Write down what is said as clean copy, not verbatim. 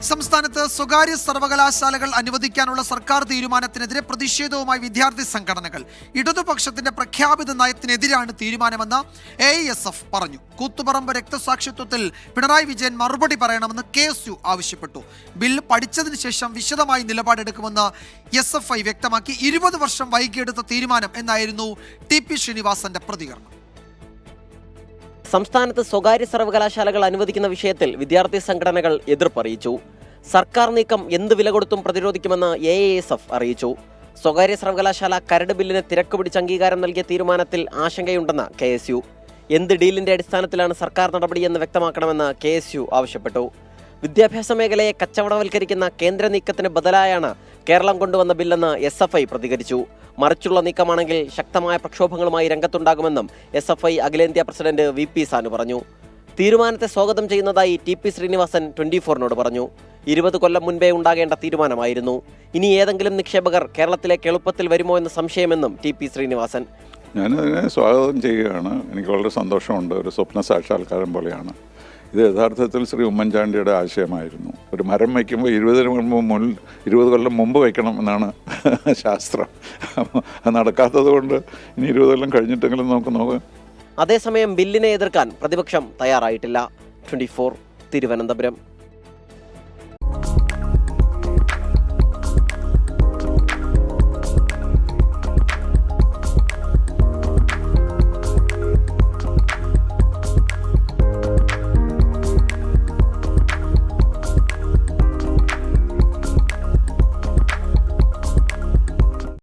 സംസ്ഥാനത്ത് സ്വകാര്യ സർവകലാശാലകൾ അനുവദിക്കാനുള്ള സർക്കാർ തീരുമാനത്തിനെതിരെ പ്രതിഷേധവുമായി വിദ്യാർത്ഥി സംഘടനകൾ. ഇടതുപക്ഷത്തിന്റെ പ്രഖ്യാപിത നയത്തിനെതിരാണ് തീരുമാനമെന്ന് AISF പറഞ്ഞു. കൂത്തുപറമ്പ് രക്തസാക്ഷിത്വത്തിൽ പിണറായി വിജയൻ മറുപടി പറയണമെന്ന് KSU ആവശ്യപ്പെട്ടു. ബില്ല് പഠിച്ചതിന് ശേഷം വിശദമായി നിലപാടെടുക്കുമെന്ന് SFI വ്യക്തമാക്കി. 20 വർഷം വൈകിയെടുത്ത തീരുമാനം എന്നായിരുന്നു TP ശ്രീനിവാസന്റെ പ്രതികരണം. സംസ്ഥാനത്ത് സ്വകാര്യ സർവകലാശാലകൾ അനുവദിക്കുന്ന വിഷയത്തിൽ വിദ്യാർത്ഥി സംഘടനകൾ എതിർപ്പറിയിച്ചു. സർക്കാർ നീക്കം എന്ത് വില കൊടുത്തും പ്രതിരോധിക്കുമെന്ന് AISF അറിയിച്ചു. സ്വകാര്യ സർവകലാശാല കരട് ബില്ലിന് തിരക്ക് പിടിച്ച് അംഗീകാരം നൽകിയ തീരുമാനത്തിൽ ആശങ്കയുണ്ടെന്ന് KSU. എന്ത് ഡീലിന്റെ അടിസ്ഥാനത്തിലാണ് സർക്കാർ നടപടിയെന്ന് വ്യക്തമാക്കണമെന്ന് KSU ആവശ്യപ്പെട്ടു. വിദ്യാഭ്യാസ മേഖലയെ കച്ചവടവൽക്കരിക്കുന്ന കേന്ദ്ര നീക്കത്തിന് ബദലായാണ് കേരളം കൊണ്ടുവന്ന ബില്ലെന്ന് SFI പ്രതികരിച്ചു. മറിച്ചുള്ള നീക്കമാണെങ്കിൽ ശക്തമായ പ്രക്ഷോഭങ്ങളുമായി രംഗത്തുണ്ടാകുമെന്നും SFI അഖിലേന്ത്യാ പ്രസിഡന്റ് VP സാനു പറഞ്ഞു. തീരുമാനത്തെ സ്വാഗതം ചെയ്യുന്നതായി TP ശ്രീനിവാസൻ 24നോട് പറഞ്ഞു. 20 കൊല്ലം മുൻപേ ഉണ്ടാകേണ്ട തീരുമാനമായിരുന്നു. ഇനി ഏതെങ്കിലും നിക്ഷേപകർ കേരളത്തിലേക്ക് എളുപ്പത്തിൽ വരുമോ എന്ന സംശയമെന്നും TP ശ്രീനിവാസൻ. ഞാനതിനെ സ്വാഗതം ചെയ്യുകയാണ്. എനിക്ക് വളരെ സന്തോഷമുണ്ട്. ഒരു സ്വപ്ന സാക്ഷാത്കാരം പോലെയാണ്. ഇത് യഥാർത്ഥത്തിൽ ശ്രീ ഉമ്മൻചാണ്ടിയുടെ ആശയമായിരുന്നു. ഒരു മരം വയ്ക്കുമ്പോൾ 20 കൊല്ലം മുമ്പ് വയ്ക്കണം എന്നാണ് ശാസ്ത്രം. അത് നടക്കാത്തത് കൊണ്ട് ഇനി 20 കൊല്ലം കഴിഞ്ഞിട്ടെങ്കിലും നമുക്ക് നോക്കാം. അതേസമയം ബില്ലിനെ എതിർക്കാൻ പ്രതിപക്ഷം തയ്യാറായിട്ടില്ല. 24 തിരുവനന്തപുരം.